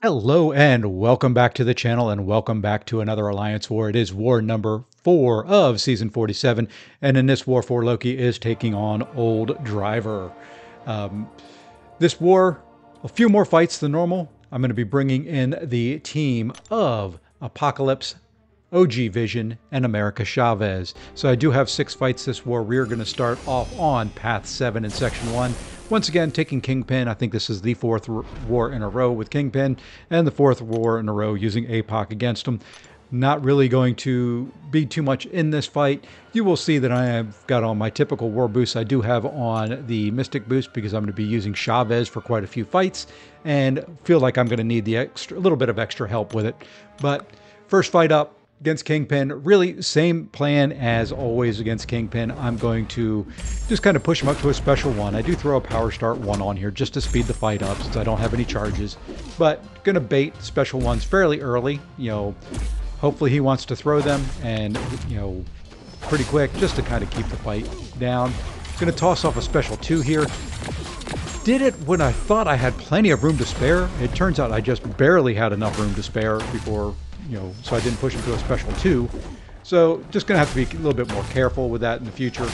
Hello and welcome back to the channel and welcome back to another Alliance War. It is war number 4 of season 47, and in this war 4 Loki is taking on Old Driver. This war, a few more fights than normal. I'm going to be bringing in the team of Apocalypse, OG Vision, and America Chavez. So I do have 6 fights this war. We are going to start off on Path 7 in Section 1. Once again, taking Kingpin. I think this is the 4th war in a row with Kingpin, and the 4th war in a row using APOC against him. Not really going to be too much in this fight. You will see that I have got on my typical war boost. I do have on the Mystic boost because I'm going to be using Chavez for quite a few fights, and feel like I'm going to need a little bit of extra help with it. But first fight up against Kingpin, really same plan as always against Kingpin. I'm going to just kind of push him up to a special 1. I do throw a power start 1 on here just to speed the fight up since I don't have any charges, but going to bait special 1s fairly early. Hopefully he wants to throw them and, pretty quick just to kind of keep the fight down. Going to toss off a special 2 here. Did it when I thought I had plenty of room to spare. It turns out I just barely had enough room to spare before, so I didn't push him to a special 2. So just going to have to be a little bit more careful with that in the future,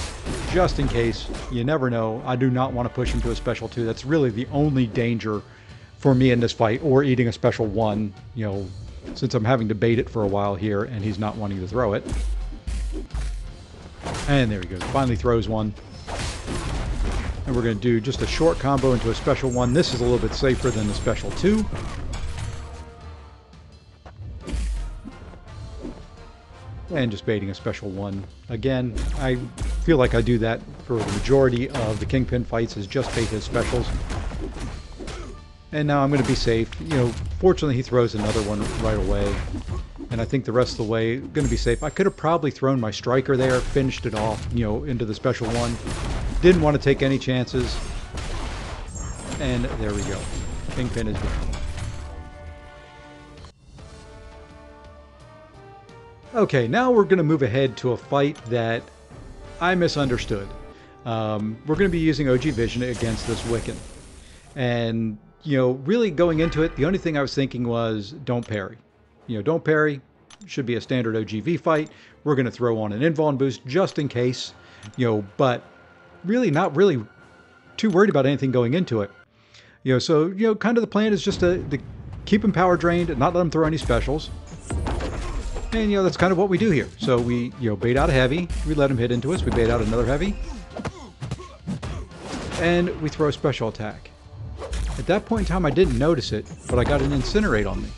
just in case. You never know. I do not want to push him to a special 2. That's really the only danger for me in this fight, or eating a special 1, since I'm having to bait it for a while here and he's not wanting to throw it. And there he goes. Finally throws one. And we're going to do just a short combo into a special 1. This is a little bit safer than the special 2. And just baiting a special 1. Again, I feel like I do that for the majority of the Kingpin fights, is just bait his specials. And now I'm going to be safe. Fortunately he throws another one right away. And I think the rest of the way going to be safe. I could have probably thrown my striker there, finished it off, into the special 1. Didn't want to take any chances. And there we go. Kingpin is down. Okay, now we're going to move ahead to a fight that I misunderstood. We're going to be using OG Vision against this Wiccan. And, really going into it, the only thing I was thinking was don't parry. Don't parry. Should be a standard OGV fight. We're going to throw on an invuln boost just in case, but really not really too worried about anything going into it. So, kind of the plan is just to keep him power drained and not let him throw any specials. And, that's kind of what we do here. So we, bait out a heavy. We let him hit into us. We bait out another heavy. And we throw a special attack. At that point in time, I didn't notice it, but I got an incinerate on me.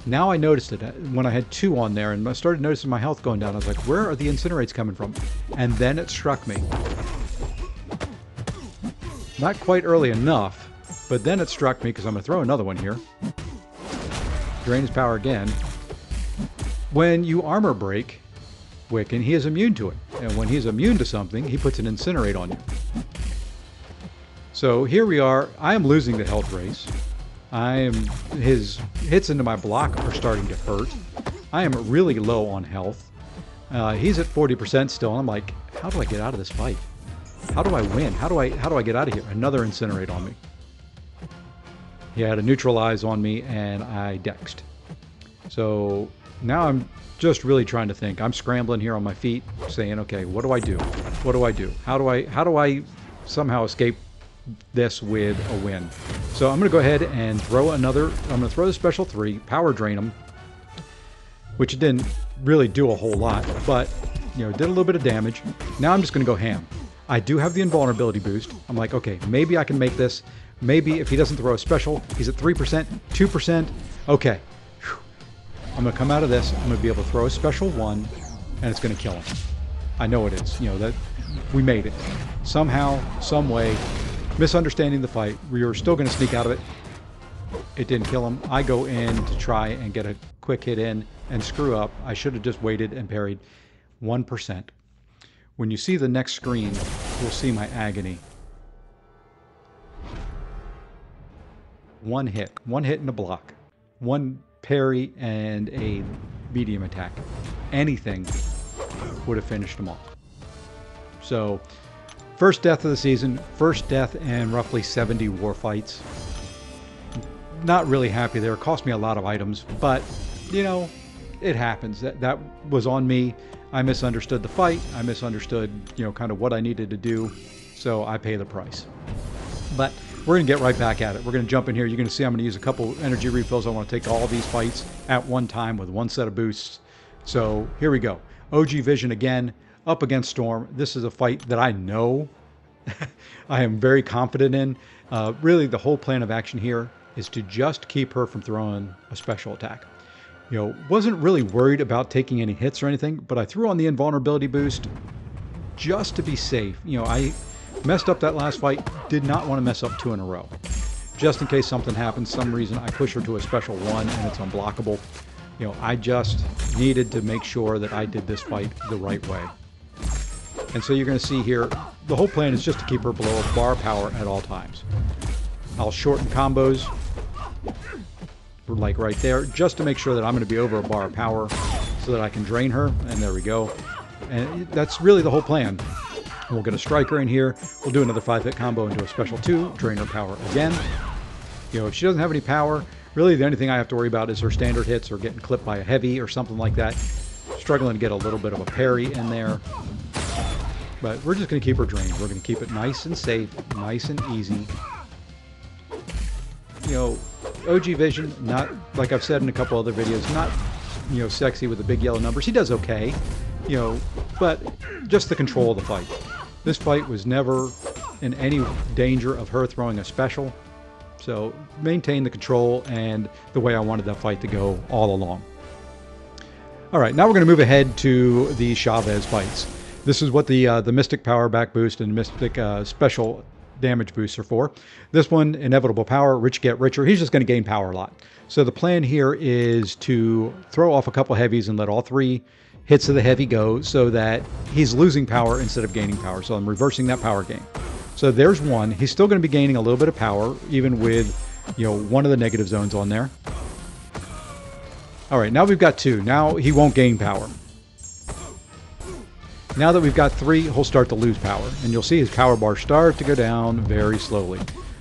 Now I noticed it when I had 2 on there, and I started noticing my health going down. I was like, where are the incinerates coming from? And then it struck me. Not quite early enough, but then it struck me because I'm going to throw another one here. Drain his power again. When you armor break Wiccan, he is immune to it. And when he's immune to something, he puts an incinerate on you. So here we are. I am losing the health race. His hits into my block are starting to hurt. I am really low on health. He's at 40% still. I'm like, how do I get out of this fight? How do I win? How do I get out of here? Another incinerate on me. He had a neutralize on me and I dexed. So now I'm just really trying to think. I'm scrambling here on my feet saying, okay, what do I do? What do I do? How do I somehow escape this with a win? So I'm going to go ahead and throw another. I'm going to throw the special 3, power drain him, which didn't really do a whole lot, but did a little bit of damage. Now I'm just going to go ham. I do have the invulnerability boost. I'm like, okay, maybe I can make this. Maybe if he doesn't throw a special, he's at 3%, 2%. Okay. Whew. I'm going to come out of this. I'm going to be able to throw a special 1, and it's going to kill him. I know it is. That we made it. Somehow, some way, misunderstanding the fight. We were still going to sneak out of it. It didn't kill him. I go in to try and get a quick hit in and screw up. I should have just waited and parried. 1%. When you see the next screen, you'll see my agony. One hit in a block, 1 parry and a medium attack. Anything would have finished them off. So, first death of the season, first death in roughly 70 war fights. not really happy there. It cost me a lot of items, but, you know, it happens. That was on me. I misunderstood the fight. I misunderstood, you know, kind of what I needed to do. So I pay the price. But we're going to get right back at it. We're going to jump in here. You're going to see I'm going to use a couple energy refills. I want to take all these fights at one time with one set of boosts. So here we go. OG Vision again, up against Storm. This is a fight that I know I am very confident in. Really, the whole plan of action here is to just keep her from throwing a special attack. You know, wasn't really worried about taking any hits or anything, but I threw on the invulnerability boost just to be safe. You know, I messed up that last fight, did not want to mess up 2 in a row. Just in case something happens, some reason I push her to a special 1 and it's unblockable. You know, I just needed to make sure that I did this fight the right way. And so you're going to see here, the whole plan is just to keep her below a bar power at all times. I'll shorten combos, like right there, just to make sure that I'm going to be over a bar of power so that I can drain her. And there we go. And that's really the whole plan. We'll get a striker in here. We'll do another 5-hit combo into a special 2, drain her power again. You know, if she doesn't have any power, really the only thing I have to worry about is her standard hits or getting clipped by a heavy or something like that. Struggling to get a little bit of a parry in there. But we're just going to keep her drained. We're going to keep it nice and safe, nice and easy. You know, OG Vision, not, like I've said in a couple other videos, not, you know, sexy with the big yellow numbers. He does okay, you know, but just the control of the fight. This fight was never in any danger of her throwing a special. So maintain the control and the way I wanted that fight to go all along. All right, now we're going to move ahead to the Chavez fights. This is what the Mystic Power Back Boost and Mystic Special Damage Boosts are for. This one, Inevitable Power, Rich Get Richer. He's just going to gain power a lot. So the plan here is to throw off a couple heavies and let all 3 hits of the heavy go so that he's losing power instead of gaining power. So I'm reversing that power gain. So there's one. He's still going to be gaining a little bit of power, even with, you know, one of the negative zones on there. All right, now we've got 2. Now he won't gain power. Now that we've got 3, he'll start to lose power. And you'll see his power bar start to go down very slowly.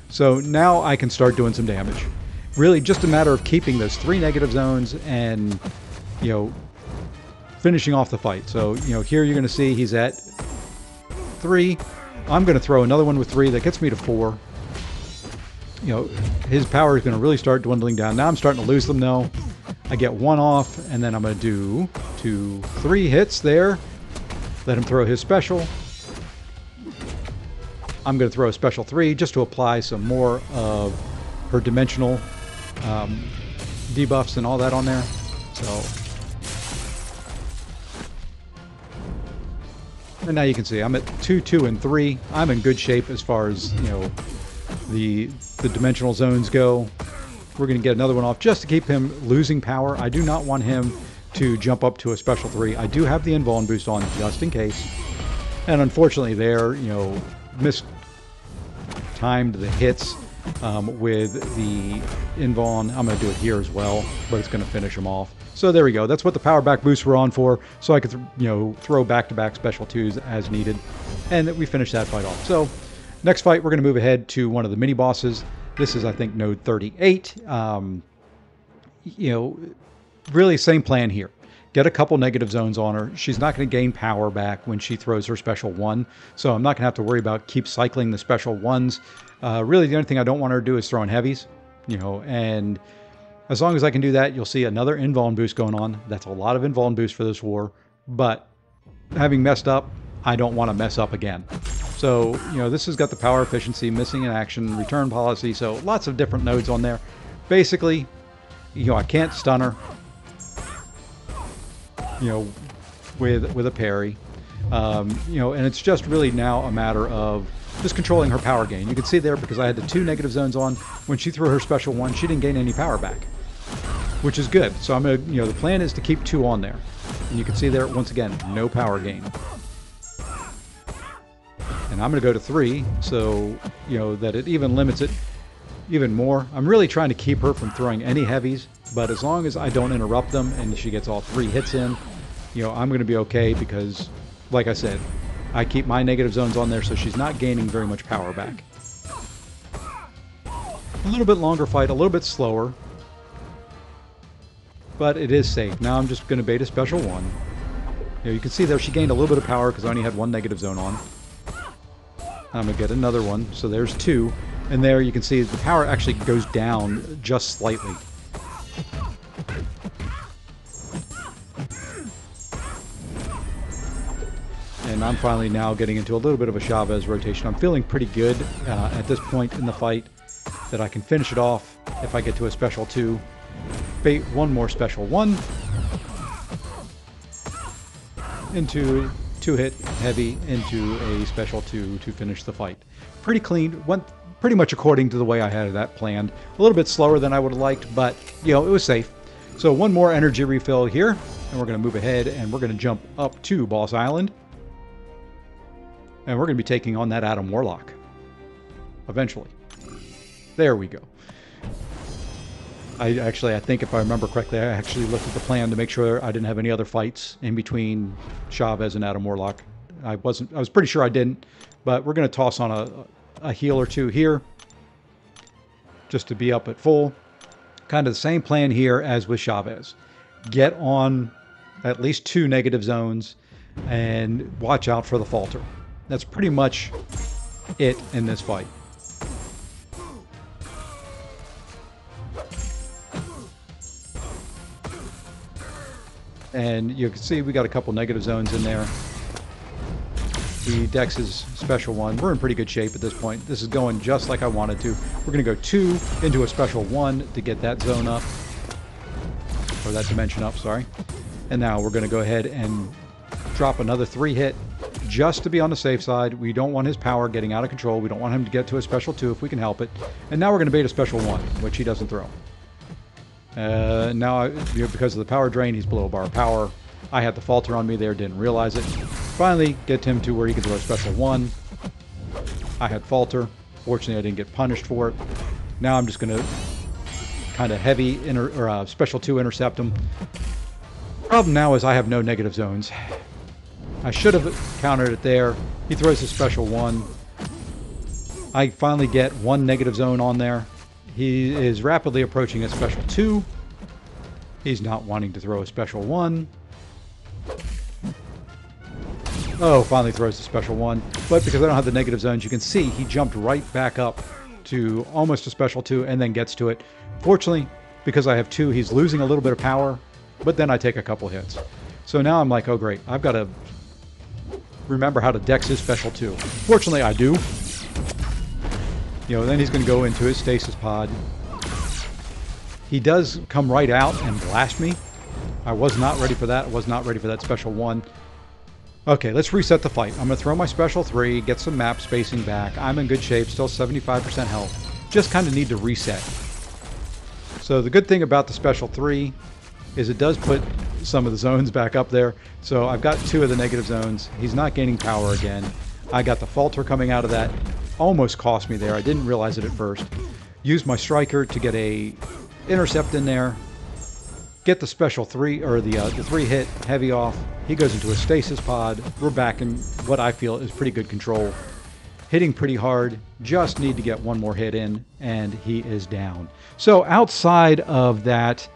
So now I can start doing some damage. Really just a matter of keeping those 3 negative zones and, you know, finishing off the fight. So, you know, here you're going to see he's at 3. I'm going to throw another one with 3 that gets me to 4. You know, his power is going to really start dwindling down. Now I'm starting to lose them though. I get 1 off, and then I'm going to do 2, 3 hits there. Let him throw his special. I'm going to throw a special 3 just to apply some more of her dimensional debuffs and all that on there. So, and now you can see I'm at 2, 2, and 3. I'm in good shape as far as, you know, the dimensional zones go. We're going to get another one off just to keep him losing power. I do not want him to jump up to a special 3. I do have the invuln boost on just in case. And unfortunately there, you know, mistimed the hits with the invuln. I'm going to do it here as well, but it's going to finish him off. So there we go. That's what the power back boosts were on for, so I could, you know, throw back-to-back special 2s as needed. And we finish that fight off. So next fight, we're going to move ahead to one of the mini-bosses. This is, I think, node 38. You know, really same plan here. Get a couple negative zones on her. She's not going to gain power back when she throws her special 1. So I'm not going to have to worry about keep cycling the special 1s. Really, the only thing I don't want her to do is throw in heavies. You know, and as long as I can do that, you'll see another invuln boost going on. That's a lot of invuln boost for this war. But having messed up, I don't want to mess up again. So, you know, this has got the power efficiency, missing in action, return policy. So lots of different nodes on there. Basically, you know, I can't stun her, you know, with a parry. You know, and it's just really now a matter of just controlling her power gain. You can see there, because I had the 2 negative zones on, when she threw her special 1, she didn't gain any power back, which is good. So I'm going to, you know, the plan is to keep 2 on there. And you can see there, once again, no power gain. And I'm going to go to 3, so, you know, that it even limits it even more. I'm really trying to keep her from throwing any heavies, but as long as I don't interrupt them and she gets all 3 hits in, you know, I'm going to be okay, because, like I said, I keep my negative zones on there, so she's not gaining very much power back. A little bit longer fight, a little bit slower. But it is safe. Now I'm just going to bait a special one. You can see there she gained a little bit of power because I only had one negative zone on. I'm going to get another one. So there's 2. And there you can see the power actually goes down just slightly. And I'm finally now getting into a little bit of a Chavez rotation. I'm feeling pretty good at this point in the fight that I can finish it off if I get to a special 2. Bait one more special 1 into 2-hit heavy into a special 2 to finish the fight. Pretty clean. Went pretty much according to the way I had that planned. A little bit slower than I would have liked, but you know, it was safe. So one more energy refill here, and we're going to move ahead and we're going to jump up to Boss Island. And we're going to be taking on that Adam Warlock eventually. There we go. I think if I remember correctly, I actually looked at the plan to make sure I didn't have any other fights in between Chavez and Adam Warlock. I was pretty sure I didn't, but we're going to toss on a heal or 2 here just to be up at full. Kind of the same plan here as with Chavez. Get on at least 2 negative zones and watch out for the falter. That's pretty much it in this fight. And you can see we got a couple negative zones in there. The Dex is special 1. We're in pretty good shape at this point. This is going just like I wanted to. We're going to go 2 into a special 1 to get that zone up. Or that dimension up, sorry. And now we're going to go ahead and drop another 3-hit just to be on the safe side. We don't want his power getting out of control. We don't want him to get to a special 2 if we can help it. And now we're going to bait a special 1, which he doesn't throw. Now, because of the power drain, he's below bar of power. I had the falter on me there, didn't realize it. Finally, get him to where he can throw a special 1. I had falter. Fortunately, I didn't get punished for it. Now I'm just going to kind of heavy special 2 intercept him. Problem now is I have no negative zones. I should have countered it there. He throws a special 1. I finally get 1 negative zone on there. He is rapidly approaching a special 2. He's not wanting to throw a special 1. Oh, finally throws a special 1. But because I don't have the negative zones, you can see he jumped right back up to almost a special 2 and then gets to it. Fortunately, because I have 2, he's losing a little bit of power, but then I take a couple hits. So now I'm like, oh great, I've got to remember how to dex his special 2. Fortunately, I do. You know, then he's going to go into his stasis pod. He does come right out and blast me. I was not ready for that. I was not ready for that special 1. Okay, let's reset the fight. I'm going to throw my special 3, get some map spacing back. I'm in good shape, still 75% health. Just kind of need to reset. So the good thing about the special 3 is it does put some of the zones back up there. So I've got 2 of the negative zones. He's not gaining power again. I got the falter coming out of that. Almost cost me there. I didn't realize it at first. Used my striker to get a intercept in there. Get the special 3 or the 3-hit heavy off. He goes into a stasis pod. We're back in what I feel is pretty good control. Hitting pretty hard. Just need to get 1 more hit in, and he is down. So outside of that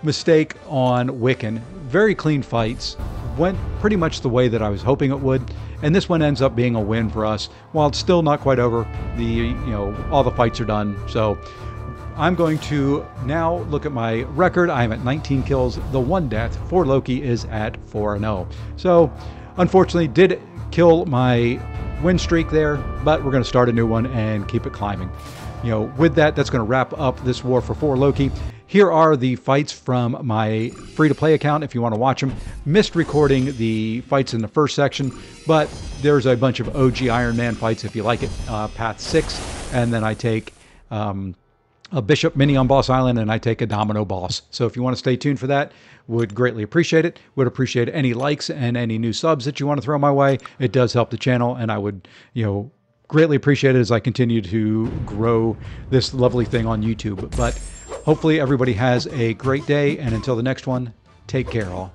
mistake on Wiccan, very clean fights. Went pretty much the way that I was hoping it would. And this one ends up being a win for us. While it's still not quite over, all the fights are done. So I'm going to now look at my record. I'm at 19 kills. The 1 death for Loki is at 4-0. So unfortunately did kill my win streak there, but we're going to start a new one and keep it climbing. With that, that's going to wrap up this war for Loki. Here are the fights from my free-to-play account if you want to watch them. Missed recording the fights in the first section, but there's a bunch of OG Iron Man fights if you like it. Path 6, and then I take a Bishop Mini on Boss Island, and I take a Domino Boss. So if you want to stay tuned for that, would greatly appreciate it. Would appreciate any likes and any new subs that you want to throw my way. It does help the channel, and I would, greatly appreciate it as I continue to grow this lovely thing on YouTube. But hopefully everybody has a great day, and until the next one, take care all.